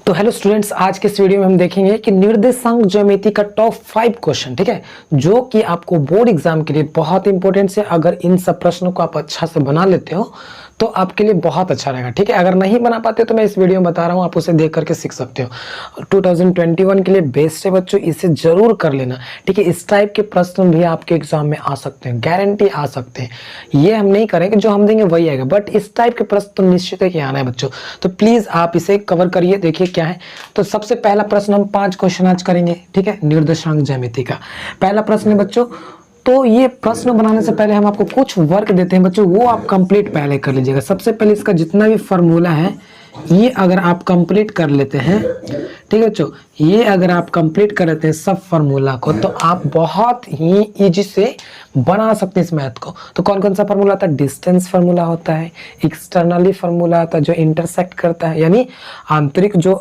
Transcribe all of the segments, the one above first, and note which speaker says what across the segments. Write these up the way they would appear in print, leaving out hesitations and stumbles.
Speaker 1: तो hello students, आज के इस वीडियो में हम देखेंगे कि निर्देशांक ज्यामिति का टॉप 5 क्वेश्चन, ठीक है, जो कि आपको बोर्ड एग्जाम के लिए बहुत इंपॉर्टेंट है। अगर इन सब प्रश्नों को आप अच्छा से बना लेते हो तो आपके लिए बहुत अच्छा रहेगा, ठीक है। अगर नहीं बना पाते तो मैं इस वीडियो में बता रहा हूँ, आप उसे देख करके सीख सकते हो। 2021 के लिए बेस्ट है बच्चों, इसे जरूर कर लेना, ठीक है। इस टाइप के प्रश्न भी आपके एग्जाम में आ सकते हैं, गारंटी आ सकते हैं। ये हम नहीं करेंगे, जो हम देंगे वही आएगा, बट इस टाइप के प्रश्न तो निश्चित है कि आना है बच्चों। तो प्लीज आप इसे कवर करिए, देखिए क्या है। तो सबसे पहला प्रश्न, हम 5 क्वेश्चन आज करेंगे, ठीक है, निर्देशांक ज्यामिति का। पहला प्रश्न है बच्चों, तो ये प्रश्न बनाने से पहले हम आपको कुछ वर्क देते हैं बच्चों, वो आप कंप्लीट पहले कर लीजिएगा। सबसे पहले इसका जितना भी फॉर्मूला है ये अगर आप कंप्लीट कर लेते हैं, ठीक है बच्चों, ये अगर आप कंप्लीट कर लेते हैं सब फार्मूला को, तो आप बहुत ही इजी से बना सकते हैं इस मैथ को। तो कौन कौन सा फार्मूला होता है? डिस्टेंस फार्मूला होता है, एक्सटर्नली फार्मूला होता है जो इंटरसेक्ट करता है, यानी आंतरिक जो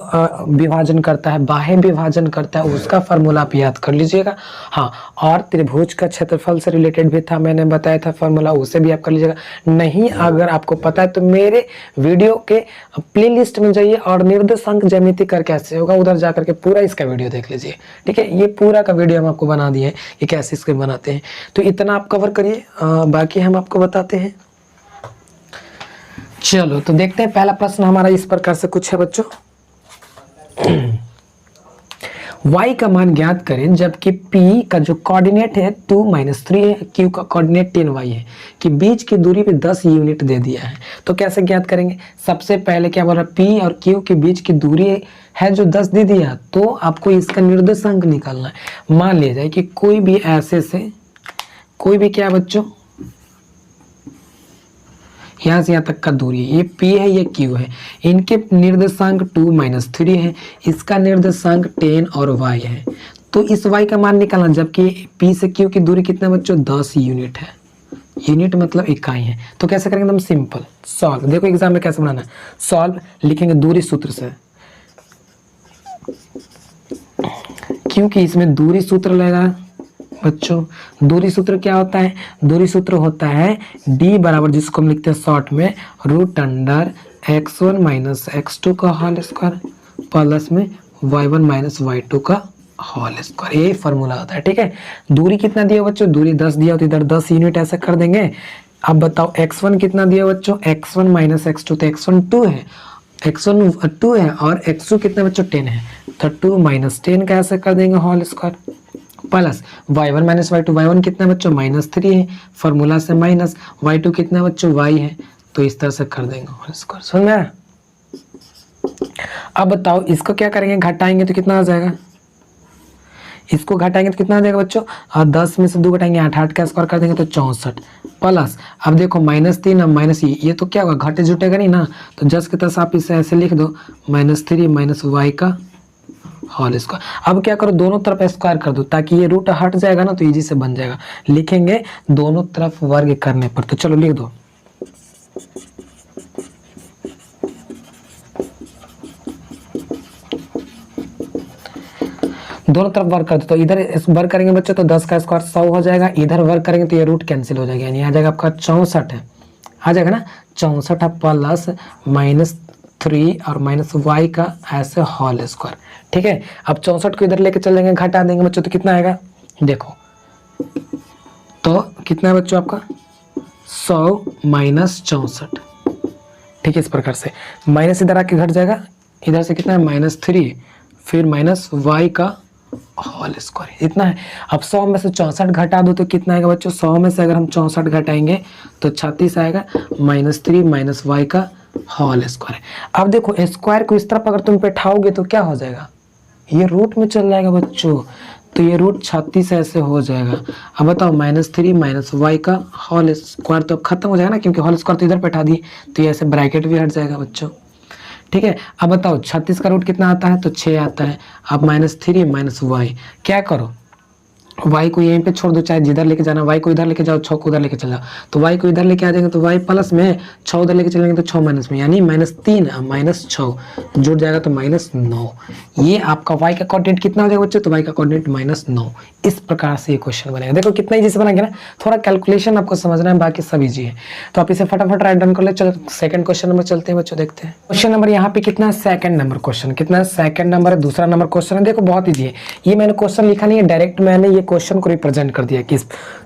Speaker 1: विभाजन करता है, बाह्य विभाजन करता है, उसका फार्मूला आप याद कर लीजिएगा। हाँ, और त्रिभुज का क्षेत्रफल से रिलेटेड भी था, मैंने बताया था फार्मूला, उसे भी आप कर लीजिएगा। नहीं अगर आपको पता है तो मेरे वीडियो के प्लेलिस्ट में जाइए और निर्देशांक ज्यामिति कर कैसे होगा उधर जाकर के पूरा इसका वीडियो देख लीजिए, ठीक है। ये पूरा का वीडियो हम आपको बना दिए हैं कि कैसे इसके बनाते हैं, तो इतना आप कवर करिए, बाकी हम आपको बताते हैं। चलो तो देखते हैं, पहला प्रश्न हमारा इस प्रकार से कुछ है बच्चों। y का मान ज्ञात करें जबकि p का जो कोऑर्डिनेट है 2 - 3 है, q का कोऑर्डिनेट 10y है, कि बीच की दूरी पे 10 यूनिट दे दिया है। तो कैसे ज्ञात करेंगे? सबसे पहले क्या बोल रहा है, p और q के बीच की दूरी है जो 10 दे दिया, तो आपको इसका निर्देशांक निकालना है। मान लिया जाए कि कोई भी ऐसे से कोई भी क्या बच्चों, यहाँ से यहाँ तक का दूरी है, ये P है ये Q है, इनके निर्देशांक 2 - 3 है, इसका निर्देशांक 10 और y है। तो इस y का मान निकालना, जबकि P से Q की दूरी कितना बच्चों? 10 यूनिट है। यूनिट मतलब इकाई है। तो कैसे करेंगे? एकदम सिंपल सॉल्व। देखो एग्जाम में कैसे बनाना है, सॉल्व लिखेंगे दूरी सूत्र से, क्योंकि इसमें दूरी सूत्र लगेगा बच्चों। दूरी सूत्र क्या होता है? दूरी सूत्र होता है d बराबर, जिसको हम लिखते हैं शॉर्ट में √अंडर x1 - x2 का होल स्क्वायर प्लस में y1 - y2 का होल स्क्वायर। ये फॉर्मूला होता है, ठीक है। दूरी कितना दिया बच्चों? दूरी 10 दिया, तो इधर 10 यूनिट ऐसे कर देंगे। अब बताओ x1 कितना दिया बच्चों? x1 - x2, तो x1 2 है, x1 2 है, और x2 कितना बच्चों? 10 है, तो 2 - 10 का ऐसे कर देंगे whole square plus y1 - y2, y1 कितना बच्चों? -3 है, फॉर्मूला से माइनस, y2 कितना बच्चों? y है, तो इस तरह से कर देंगे होल स्क्वायर। समझ में आया? अब बताओ इसको क्या करेंगे, घटाएंगे तो कितना आ जाएगा? इसको घटाएंगे तो कितना आ जाएगा बच्चों? 10 में से 2 घटाएंगे 8, 8 का स्क्वायर कर देंगे तो 64 प्लस, अब देखो -3 अब माइनस ये तो क्या होगा, घटे जुटेगा नहीं ना, तो जस के तस आप इसे ऐसे लिख दो, -3 - y का होल स्क्वायर। अब क्या करो, दोनों तरफ स्क्वायर कर दो, ताकि ये रूट हट जाएगा ना, तो इजी से बन जाएगा। लिखेंगे दोनों तरफ वर्ग करने पर, तो चलो लिख दो। दोनों तरफ वर्क कर दो, तो इधर वर्क करेंगे बच्चों तो 10 का स्क्वायर 100 हो जाएगा, इधर वर्क करेंगे तो ये रूट कैंसिल हो जाएगा, यानी आ जाएगा आपका 64 है, आ जाएगा ना 64 प्लस -3 और -y का ऐसे होल स्क्वायर, ठीक है। अब 64 को इधर लेके चल जाएंगे, घटा देंगे बच्चों, तो कितना आएगा देखो, तो कितना है बच्चों आपका 100 - 64, ठीक है। इस प्रकार से माइनस इधर आके घट जाएगा, इधर से कितना है -3 फिर -y का होल स्क्वायर, इतना है। अब 100 में से 64 घटा दो तो कितना आएगा बच्चों? 100 में से अगर हम 64 घटाएंगे तो 36 आएगा, -3 - y का होल स्क्वायर। अब देखो स्क्वायर को इस तरफ अगर तुम बैठाओगे तो क्या हो जाएगा, ये रूट में चल जाएगा बच्चों, तो ये रूट 36 ऐसे हो जाएगा। अब बताओ -3 - y का होल स्क्वायर, तो अब खत्म हो जाएगा ना, क्योंकि होल स्क्वायर तो इधर बैठा दिए, तो ये ऐसे ब्रैकेट भी हट जाएगा बच्चों, ठीक है। अब बताओ 36 का रूट कितना आता है? तो 6 आता है। अब -3 - y क्या करो, y को यहीं पे छोड़ दो, चाहे जिधर लेके जाना, y को इधर लेके जाओ, 6 को उधर लेके चले जाओ, तो y को इधर लेके आ जाएंगे तो y प्लस में, 6 उधर लेके चलेंगे तो 6 माइनस में, यानी -3 -6 जुड़ जाएगा तो -9। ये आपका y का कोऑर्डिनेट कितना हो जाएगा बच्चों, तो y का कोऑर्डिनेट -9। इस प्रकार से ये क्वेश्चन बनेगा। देखो कितना इजी से बना गया ना, थोड़ा कैलकुलेशन आपको समझना है, बाकी सब इजी है। तो आप इसे फटाफट राइट डाउन कर ले। चलो सेकंड क्वेश्चन नंबर चलते हैं बच्चों, देखते हैं क्वेश्चन नंबर यहाँ पे कितना है, सेकंड नंबर क्वेश्चन कितना है, सेकंड नंबर है, दूसरा नंबर क्वेश्चन है। देखो बहुत इजी है, ये मैंने क्वेश्चन लिखा नहीं है, डायरेक्ट मैंने ये क्वेश्चन को रिप्रेजेंट कर दिया। किस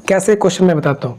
Speaker 1: कैसे क्वेश्चन में बताता हूँ।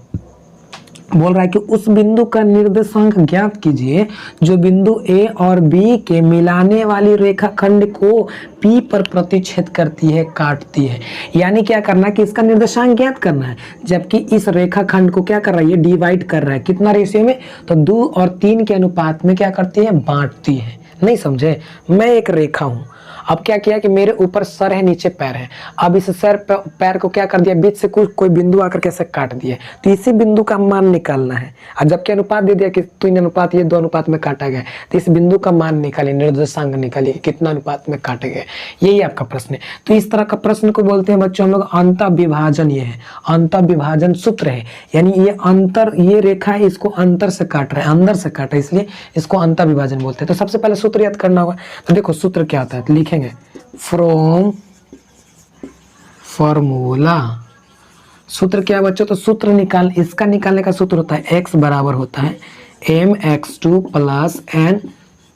Speaker 1: बोल रहा है कि उस बिंदु का निर्देशांक ज्ञात कीजिए जो बिंदु ए और बी के मिलाने वाली रेखाखंड को पी पर प्रतिच्छेद करती है, काटती है। यानी क्या करना है कि इसका निर्देशांक ज्ञात करना है, जबकि इस रेखाखंड को क्या कर रहा है, ये डिवाइड कर रहा है कितना रेशियो में, तो 2 और 3 के अनुपात में क्या करती है, बांटती है। नहीं समझे, मैं एक रेखा हूं, अब क्या किया कि मेरे ऊपर सर है, नीचे पैर है, अब इस सर पैर को क्या कर दिया, बीच से कोई बिंदु आकर कैसे काट दिया, तो इसी बिंदु का मान निकालना है। और जबकि अनुपात दे दिया कि 3 अनुपात ये 2 अनुपात में काटा गया, तो इस बिंदु का मान निकालिए, निर्देशांक निकालिए कितना अनुपात में काटे गए। यही आपका प्रश्न है। तो इस तरह का प्रश्न को बोलते हैं बच्चों हम लोग अंतर विभाजन। ये है अंतर विभाजन सूत्र है, यानी ये अंतर, ये रेखा है, इसको अंतर से काट रहा है, अंदर से काट रहा है, इसलिए इसको अंतर विभाजन बोलते हैं। तो सबसे पहले सूत्र याद करना होगा। तो देखो सूत्र क्या होता है, तो लिखेंगे फ्रॉम फॉर्मूला। सूत्र क्या है बच्चों, तो सूत्र इसका निकालने का सूत्र होता है x बराबर होता है mx2 plus n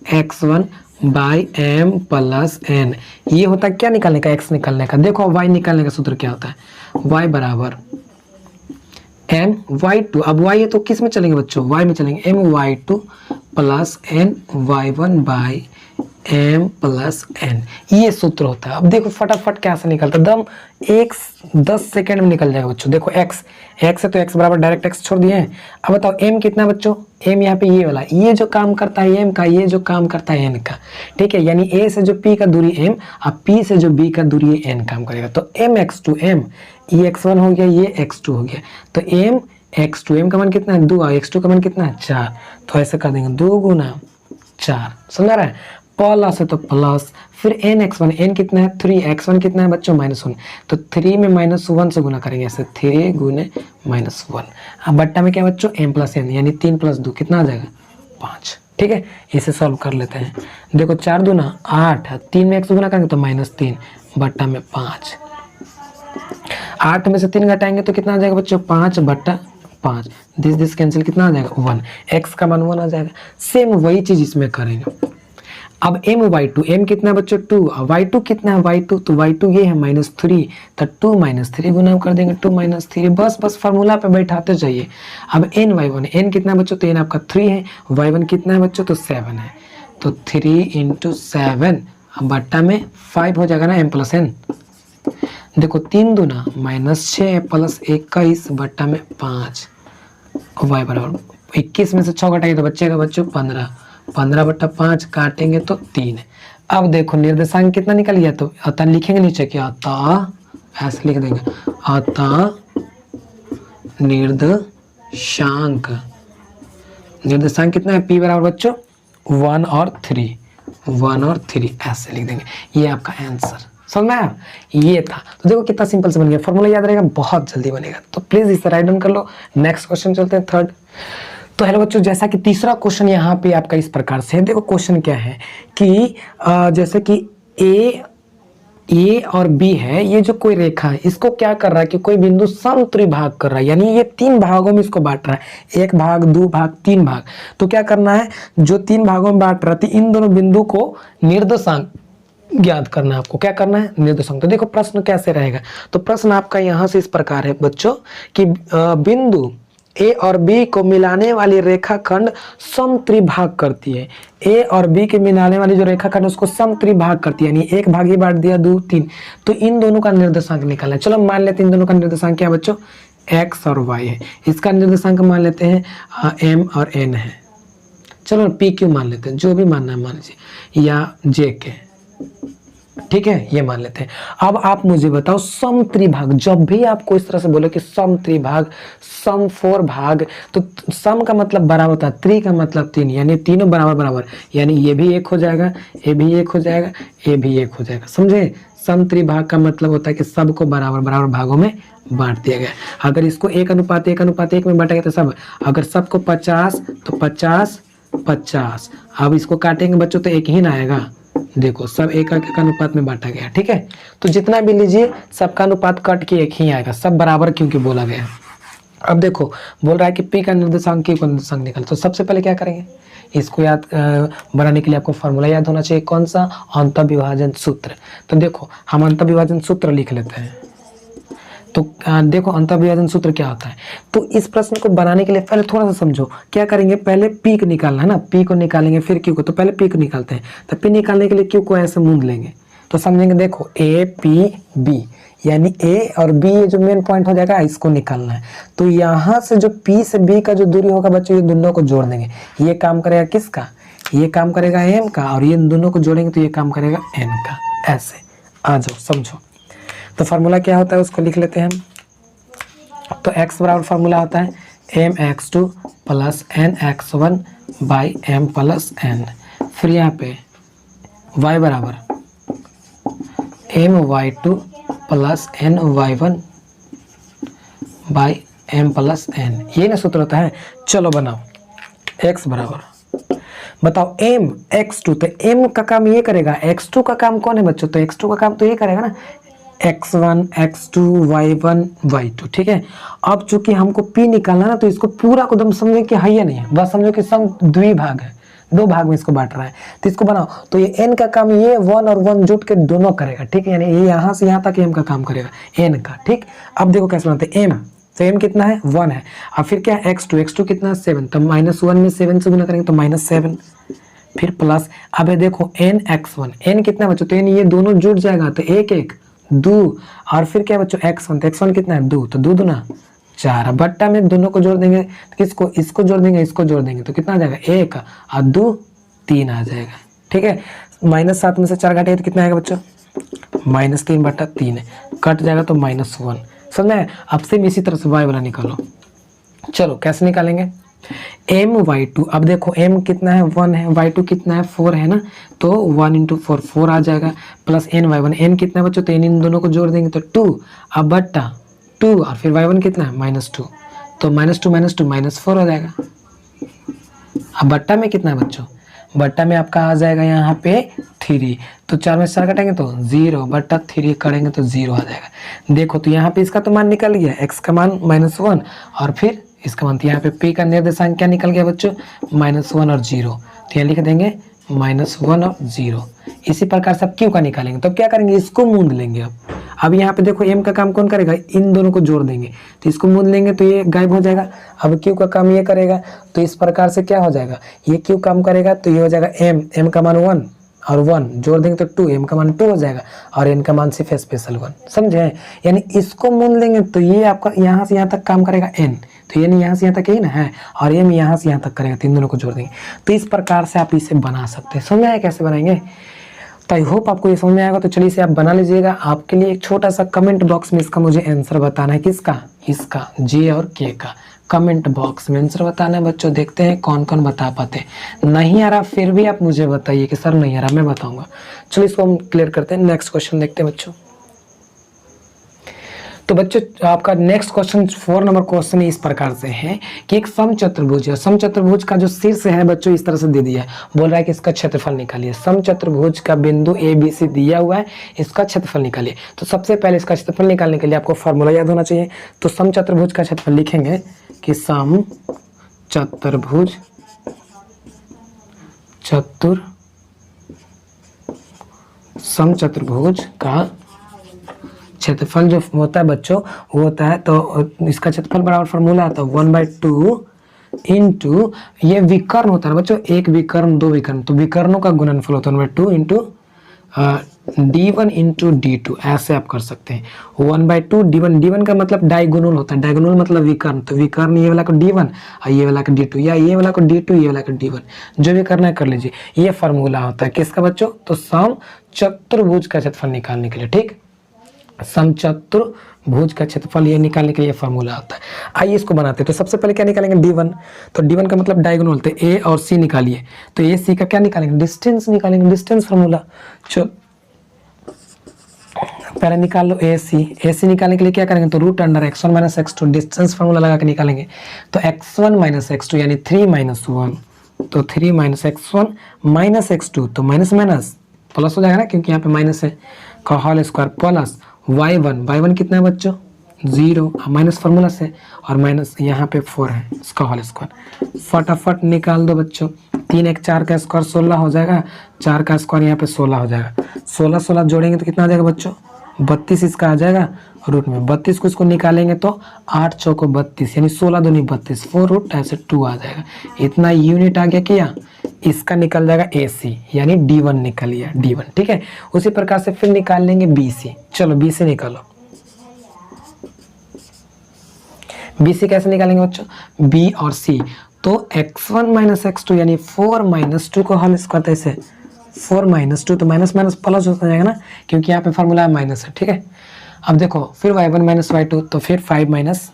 Speaker 1: x1 by m plus n। ये होता है क्या निकालने का, x निकालने का। देखो y निकालने का सूत्र क्या होता है, y बराबर my2। अब y है तो किस में चलेंगे बच्चों, y में चलेंगे, my2 plus n y1 by m plus n। ये सूत्र होता है। अब देखो फटाफट कैसे निकलता है, दम 10 सेकंड में निकल जाएगा बच्चों। देखो x है तो x बराबर डायरेक्ट x छोड़ दिए हैं। अब बताओ m कितना है बच्चों, m यहाँ पे ये वाला, ये जो काम करता है m का, ये जो काम करता है n का, ठीक है। यानी a से जो p का दूरी m और p से जो b का दूरी n काम करेगा। तो mx2 m, ये x1 हो गया, ये x2 हो गया, तो m x2, m का मान कितना है 2 और x2 का मान कितना है 4। तो ऐसे कर देंगे 2 गुना 4, समझ रहा है, प्लस है तो प्लस, फिर n x1, n कितना है 3, x1 कितना है बच्चों -1, तो 3 में -1 से गुना करेंगे, ऐसे 3 गुने -1। अब बट्टा में क्या बच्चों m प्लस n, यानी 3 प्लस 2 कितना आ जाएगा 5, ठीक है। इसे सॉल्व कर लेते हैं। देखो 4 दूना 8, 3 में 1 से गुना करेंगे तो -3 बट्टा में 5। 8 में से 3 घटाएंगे तो कितना आ जाएगा बच्चों 5 बट्टा 5, दिस कैंसिल, कितना आ जाएगा 1, x का मान 1 आ जाएगा। सेम वही चीज इसमें करेंगे। अब my2, m कितना है बच्चों 2, y2 कितना है y2, तो y2 ये है -3, तो 2 - 3 गुना कर देंगे 2 - 3, बस फार्मूला पे बैठाते जाइए। अब ny1, n कितना है बच्चों, तो n आपका 3 है, y1 कितना है बच्चों, तो 7 है, तो 3 × 7 बट्टा में 5 हो जाएगा ना m प्लस n। देखो 3 दूना -6 प्लस 21 बट्टा में 5, y बराबर 21 में से 6 घटाइए तो बचेगा बच्चों 15, 15 बट्टा 5 काटेंगे तो 3। अब देखो निर्देशांक कितना निकल गया, तो अतः लिखेंगे नीचे क्या, अतः ऐसे लिख देंगे, अतः निर्देशांक कितना है p बराबर बच्चों 1 और 3, ऐसे लिख देंगे। ये आपका आंसर, समझ में आया, ये था। तो देखो कितना सिंपल से बन गया, फॉर्मूला याद रहेगा, बहुत जल्दी बनेगा। तो प्लीज इसे राइट डाउन कर लो। नेक्स्ट क्वेश्चन चलते हैं, थर्ड। तो हेलो बच्चों, जैसा कि तीसरा क्वेश्चन यहाँ पे आपका इस प्रकार से है। देखो क्वेश्चन क्या है कि जैसे कि ए और बी है, ये जो कोई रेखा है, इसको क्या कर रहा है कि कोई बिंदु समत्रिभाग कर रहा है, यानी ये 3 भागों में इसको बांट रहा है, 1 भाग 2 भाग 3 भाग। तो क्या करना है, जो 3 भागों में बांट रहा है, इन दोनों बिंदु को निर्देशांक ज्ञात करना है। आपको क्या करना है, निर्देशांक। तो देखो प्रश्न कैसे रहेगा, तो प्रश्न आपका यहाँ से इस प्रकार है बच्चों कि बिंदु ए और बी को मिलाने वाली रेखाखंड समत्रिभाग करती है। ए और बी के मिलाने वाली जो रेखाखंड उसको समत्रिभाग करती है, यानी 1 भाग ही बांट दिया 2 3, तो इन दोनों का निर्देशांक निकालना है। चलो मान लेते हैं इन दोनों का निर्देशांक क्या बच्चों, x और y है। इसका निर्देशांक मान लेते हैं m और n है। चलो p q मान लेते हैं, जो भी मानना है मान लीजिए, या j के, ठीक है, ये मान लेते हैं। अब आप मुझे बताओ सम त्रिभाग, जब भी आपको इस तरह से बोलो कि सम त्रिभाग, सम फोर भाग, तो सम का मतलब बराबर होता है, त्रि का मतलब तीन, यानी तीनों बराबर बराबर, यानी ये भी एक हो जाएगा, ये भी एक हो जाएगा, ये भी एक हो जाएगा, समझे। सम त्रिभाग का मतलब होता है कि सबको बराबर बराबर भागों में बांट दिया गया। अगर इसको एक अनुपात एक में बांटा गया तो सब, अगर सबको 50 तो 50 50, अब इसको काटेंगे बच्चों तो एक ही ना आएगा, देखो सब एक एक अनुपात में बांटा गया, ठीक है। तो जितना भी लीजिए सबका अनुपात कट के एक ही आएगा, सब बराबर क्योंकि बोला गया। अब देखो बोल रहा है कि पी का निर्देशांक क्यू का निर्देशांक निकल, तो सबसे पहले क्या करेंगे, इसको याद बनाने के लिए आपको फॉर्मूला याद होना चाहिए, कौन सा, अंतःविभाजन सूत्र। तो देखो हम अंतःविभाजन सूत्र लिख लेते हैं। तो देखो अंतःविभाजन सूत्र क्या होता है, तो इस प्रश्न को बनाने के लिए पहले थोड़ा सा समझो, क्या करेंगे, पहले पी को निकालना है ना, पी को निकालेंगे फिर क्यू को, तो पहले पी को निकालते हैं। तो पी निकालने के लिए क्यू को ऐसे मूंद लेंगे, तो समझेंगे, देखो ए पी बी, यानी ए और बी ये जो मेन पॉइंट हो जाएगा इसको निकालना है। तो यहाँ से जो पी से बी का जो दूरी होगा बच्चों, ये दोनों को जोड़ देंगे, ये काम करेगा किसका, ये काम करेगा एम का, और ये दोनों को जोड़ेंगे तो ये काम करेगा एन का। ऐसे आ जाओ समझो। तो फार्मूला क्या होता है उसको लिख लेते हैं हम। तो x बराबर फार्मूला होता है mx2 plus nx1 by m plus n, फिर यहाँ पे y बराबर my2 plus ny1 by m plus n, ये ना सूत्र होता है। चलो बनाओ, x बराबर बताओ m x2, तो m का काम ये करेगा, x2 का काम कौन है बच्चों, तो x2 का काम तो ये करेगा ना, x1 x2 y1 y2, ठीक है। अब चूंकि हमको p निकालना ना, तो इसको पूरा को दम समझे कि है या नहीं है, बस समझो कि सम द्विभाग है, दो भाग में इसको बांट रहा है। तो इसको बनाओ, तो ये n का काम ये 1 और 1 जुट के दोनों करेगा, ठीक है, यानी ये यहाँ से यहाँ तक m का काम करेगा n का, ठीक। अब देखो कैसे बनाते हैं, m तो m कितना है 1 है, और फिर क्या है x2 कितना है 7, तो -1 में 7 से गुना करेंगे तो -7, फिर प्लस, अब ये देखो n x1, n कितना बच्चों, तो n ये दोनों जुट जाएगा तो 1 1 2, और फिर क्या बच्चों x1, तो x1 कितना है 2, तो 2 दूना 4, बट्टा में दोनों को जोड़ देंगे, किसको, इसको जोड़ देंगे, इसको जोड़ देंगे तो कितना आ जाएगा 1 और 2 3 आ जाएगा, ठीक है। -7 में से 4 घटाए तो कितना आएगा बच्चों, -3/3 कट जाएगा तो -1, समझ में। अब सेम इसी तरह से y वाला निकालो, चलो कैसे निकालेंगे, my2, अब देखो m कितना है 1 है, y2 कितना है 4 है ना, तो 1 × 4 4 आ जाएगा, प्लस ny1, n कितना है बच्चों, तो n इन दोनों को जोड़ देंगे तो 2, अब बट्टा 2, और फिर y1 कितना है -2, तो -2 -4 हो जाएगा। अब बट्टा में कितना है बच्चों, बट्टा में आपका आ जाएगा यहाँ पे 3, तो 4 में 4 कटेंगे तो 0/3 करेंगे तो 0 आ जाएगा। देखो तो यहाँ पे इसका तो मान निकल गया, x का मान -1, और फिर इसका मान, यहाँ पे p का निर्देशांक क्या निकल गया बच्चों, -1 और 0, तो यहाँ लिख देंगे -1 और 0। इसी प्रकार से अब q का निकालेंगे, तो क्या करेंगे, इसको मूंद लेंगे। अब यहाँ पे देखो m का काम कौन करेगा, इन दोनों को जोड़ देंगे, तो इसको मूंद लेंगे तो ये गायब हो जाएगा। अब q का काम ये करेगा, तो इस प्रकार से क्या हो जाएगा, ये q काम करेगा तो ये हो जाएगा m का मान 1 और 1 जोड़ देंगे तो 2, m का मान 2 हो जाएगा, और n का मान सिर्फ स्पेशल 1, समझे। यानी इसको मूंद लेंगे तो ये आपका यहाँ से यहाँ तक काम करेगा n, तो यानी यहाँ से यहाँ तक यही ना है, और m यहाँ से यहाँ तक करेगा, तीन दोनों को जोड़ देंगे। तो इस प्रकार से आप इसे बना सकते हैं, समझ में आया कैसे बनाएंगे। तो आई होप आपको ये समझ में आएगा। तो चलिए इसे आप बना लीजिएगा। आपके लिए एक छोटा सा कमेंट बॉक्स में इसका मुझे आंसर बताना है, किसका, इसका जे और के का कमेंट बॉक्स में आंसर बताना है बच्चों। देखते हैं कौन कौन बता पाते हैं। नहीं आ रहा फिर भी आप मुझे बताइए कि सर नहीं आ रहा, मैं बताऊंगा। चलो इसको हम क्लियर करते हैं। नेक्स्ट क्वेश्चन देखते हैं बच्चों। तो बच्चों आपका नेक्स्ट क्वेश्चन 4 नंबर क्वेश्चन इस प्रकार से है कि एक समचतुर्भुज है। समचतुर्भुज का जो शीर्ष है बच्चों इस तरह से दे दिया है, बोल रहा है कि इसका क्षेत्रफल निकालिए। समचतुर्भुज का बिंदु ए बी सी दिया हुआ है, इसका क्षेत्रफल निकालिए। तो सबसे पहले इसका क्षेत्रफल निकालने के लिए आपको फॉर्मूला याद होना चाहिए। तो समचतुर्भुज का क्षेत्रफल लिखेंगे कि समचतुर्भुज का क्षेत्रफल जो होता है बच्चों वो होता है, तो इसका क्षेत्रफल बराबर फॉर्मूला आता है 1/2 इंटू ये विकर्ण होता है बच्चों, एक विकर्ण दो विकर्ण, तो विकर्णों का गुणनफल होता है 1/2 इंटू d1 इंटू d2, ऐसे आप कर सकते हैं। 1/2 d1, d1 का मतलब डायगोनल होता है, डायगोनल मतलब विकर्ण, तो विकर्ण ये वाला को d1 और ये वाला को d2, या ये वाला को d2 ये वाला को d1, जो भी करना है कर लीजिए। ये फार्मूला होता है किसका बच्चों, तो समचतुर्भुज का क्षेत्रफल निकालने के लिए, ठीक, समचतुर्भुज का क्षेत्रफल ये निकालने के लिए फार्मूला होता है। आइए इसको बनाते हैं। तो सबसे पहले क्या निकालेंगे, d1, तो d1 का मतलब डायगोनल, तो a और c निकालिए। तो a c का क्या निकालेंगे, डिस्टेंस निकालेंगे, डिस्टेंस फार्मूला। चलो पहले निकाल लो AC निकालने के लिए क्या करेंगे, तो root under x1 minus x2 distance formula लगा के निकालेंगे। तो x1 माइनस x2 यानी 3 माइनस 1, तो 3 माइनस x1 माइनस x2, तो माइनस माइनस प्लस हो जाएगा ना, क्योंकि यहाँ पे माइनस है, का होल स्क्वायर प्लस y1 कितना है बच्चों, 0, माइनस फार्मूला से, और माइनस यहाँ पे 4 है, इसका होल स्क्वायर। फटाफट निकाल दो बच्चों, 3 1 4 का स्क्वायर 16 हो जाएगा, 4 का स्क्वायर यहाँ पे 16 हो जाएगा, 16 जोड़ेंगे तो कितना आ जाएगा बच्चों, 32 इसका आ जाएगा रूट में। 32 को इसको निकालेंगे तो 8 चौको 32 यानी 16 दूनी 32, 4 रूट ऐसे 2 आ जाएगा। इतना यूनिट आ गया क्या, इसका निकल जाएगा AC यानी d1 निकल गया, d1, ठीक है। उसी प्रकार से फिर निकाल लेंगे BC। चलो BC निकालो। BC कैसे निकालेंगे बच्चों, B और C, तो x1 माइनस x2 यानी 4 माइनस 2 का होल स्क्वायर, ऐसे 4 माइनस 2, तो माइनस माइनस प्लस हो जाएगा ना, क्योंकि यहाँ पे फार्मूला माइनस है, ठीक है। अब देखो फिर y1 माइनस y2, तो फिर 5 माइनस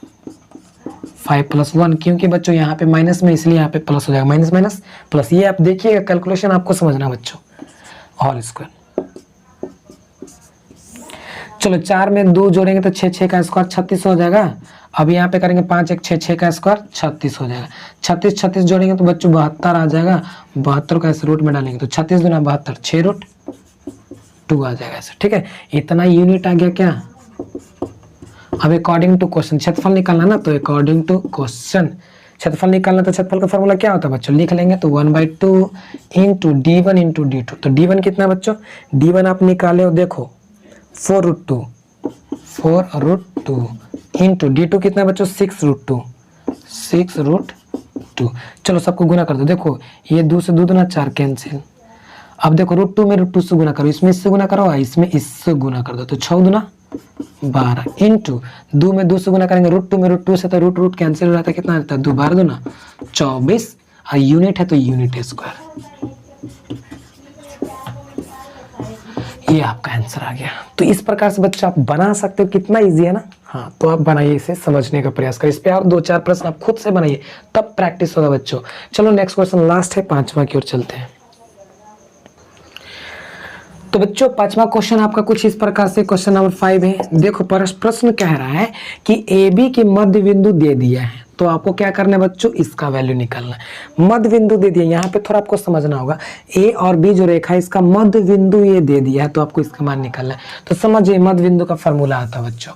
Speaker 1: 5 प्लस 1, क्योंकि बच्चों यहाँ पे माइनस में इसलिए यहाँ पे प्लस हो जाएगा, माइनस माइनस प्लस। ये आप देखिएगा, कैलकुलेशन आपको समझना बच्चों, होल स्क्वायर। चलो 4 में 2 जोड़ेंगे तो 6 6 का स्क्वायर 36 हो जाएगा। अब यहाँ पे करेंगे 5 1 6 6 का स्क्वायर 36 हो जाएगा। 36 जोड़ेंगे तो बच्चों 72 आ जाएगा। 72 का ऐसे रूट में डालेंगे तो 36 दूना 72, 6 रूट 2 आ जाएगा ऐसे, ठीक है। इतना यूनिट आ गया क्या। अब अकॉर्डिंग टू क्वेश्चन क्षेत्रफल निकालना ना, तो अकॉर्डिंग टू क्वेश्चन क्षेत्रफल निकालना, तो क्षेत्रफल का फॉर्मूला क्या होता है बच्चों, लिख लेंगे तो 1/2 इंटू d1 इंटू d2। तो d1 कितना बच्चों, d1 आप निकाले हो, देखो 4√2 इंटू d2 कितना बच्चों, 6√2। चलो सबको गुना कर दो, देखो ये 2 से 2 दूना 4 कैंसिल। अब देखो √2 में √2 से गुना करो, इसमें इससे गुना करो, इसमें इससे गुना कर दो, तो 6 दूना 12 इंटू 2 में 2 से गुना करेंगे, √2 में √2 से, तो रूट कैंसिल हो जाता है, कितना रहता है 2 12 दूना 24, और यूनिट है तो यूनिट स्क्वायर। ये आपका आंसर आ गया। तो इस प्रकार से बच्चों आप बना सकते हो, कितना इजी है ना। हाँ तो आप बनाइए, इसे समझने का प्रयास करिए, इस पे और 2-4 प्रश्न आप खुद से बनाइए, तब प्रैक्टिस होगा बच्चों। चलो नेक्स्ट क्वेश्चन लास्ट है, 5वां की ओर चलते हैं। तो बच्चों 5वां क्वेश्चन आपका कुछ इस प्रकार से, क्वेश्चन नंबर 5 है। देखो प्रश्न कह रहा है कि AB की मध्य बिंदु दे दिया है, तो आपको क्या करना है बच्चों, इसका वैल्यू निकालना है। मध्य बिंदु दे दिया, यहाँ पे थोड़ा आपको समझना होगा, A और B जो रेखा है इसका मध्य बिंदु ये दे दिया है, तो आपको इसका मान निकालना है। तो समझिए मध्य बिंदु का फॉर्मूला आता है बच्चों,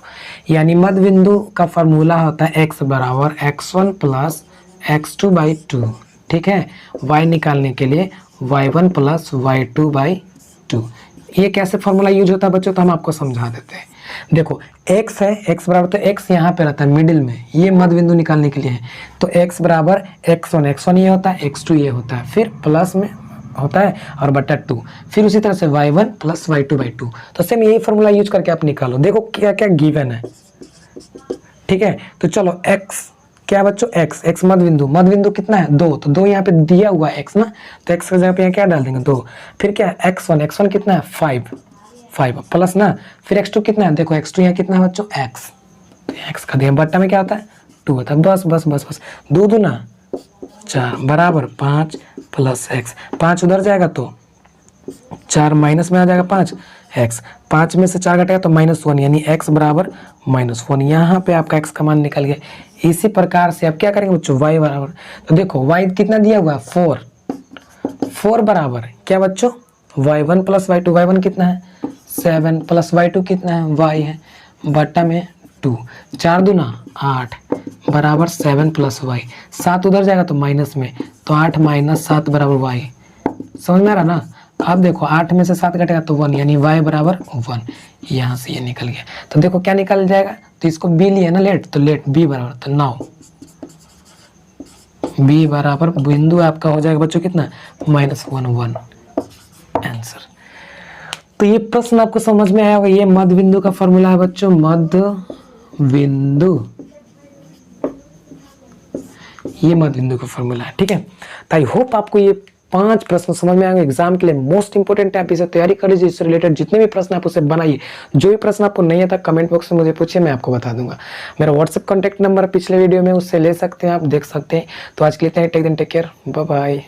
Speaker 1: यानी मध्य बिंदु का फॉर्मूला होता है x बराबर x1 प्लस x2/2, ठीक है। y निकालने के लिए y1 प्लस y2/2। ये कैसे फॉर्मूला यूज होता है बच्चों, तो हम आपको समझा देते हैं। देखो x है, x बराबर, तो x यहाँ पे रहता है मिडिल में, ये मध्य बिंदु निकालने के लिए है। तो x बराबर x1 ये होता है, x2 ये होता है, फिर प्लस में होता है और बटा 2, फिर उसी तरह से y1 प्लस y2/2। तो सेम यही फॉर्मूला यूज करके आप निकालो। देखो क्या क्या गिवन है, ठीक है। तो चलो x क्या बच्चों, x मध्य बिंदु कितना है 2, तो 2 यहाँ पे दिया हुआ है x ना, तो x की जगह पे यहाँ क्या डाल देंगे 2। फिर क्या x1 कितना है 5 प्लस ना, फिर x2 कितना है, देखो x2 यहाँ कितना है बच्चों x, तो x का दिया बट्टा में क्या होता है 2 होता है, बस 2 दूना 4 बराबर 5 प्लस x, 5 उधर जाएगा तो 4 माइनस में आ जाएगा 5 x, 5 में से 4 घटेगा तो -1, यानी x बराबर -1। यहाँ पे आपका x का मान निकल गया। इसी प्रकार से आप क्या करेंगे बच्चों, y बराबर, तो देखो y कितना दिया हुआ है 4 बराबर क्या बच्चों y1 प्लस y2, y1 कितना है 7 प्लस y2 कितना है y है, बट्टा में 2, 4 दूना 8 बराबर 7 प्लस y, 7 उधर जाएगा तो माइनस में, तो 8 माइनस 7 बराबर y। समझ में आ रहा ना। अब देखो 8 में से 7 घटेगा तो 1, यानी y बराबर 1। यहाँ से ये निकल गया। तो देखो क्या निकल जाएगा, तो इसको b लिया ना लेट, तो लेट b बराबर, तो 9 b बराबर बिंदु आपका हो जाएगा बच्चों कितना -1 1 आंसर। तो ये प्रश्न आपको समझ में आया होगा, ये मध्य बिंदु का फॉर्मूला है बच्चों, मध्य बिंदु, ये मध्य बिंदु का फॉर्मूला है, ठीक है। तो आई होप आपको ये 5 प्रश्न समझ में आएंगे, एग्जाम के लिए मोस्ट इंपोर्टेंट है, आप इसे तैयारी कर लीजिए, इससे रिलेटेड जितने भी प्रश्न आप उसे बनाइए, जो भी प्रश्न आपको नहीं आता कमेंट बॉक्स में मुझे पूछिए, मैं आपको बता दूंगा। मेरा व्हाट्सएप कॉन्टैक्ट नंबर पिछले वीडियो में, उससे ले सकते हैं, आप देख सकते हैं। तो आज के लिए टेक केयर, बाय बाय।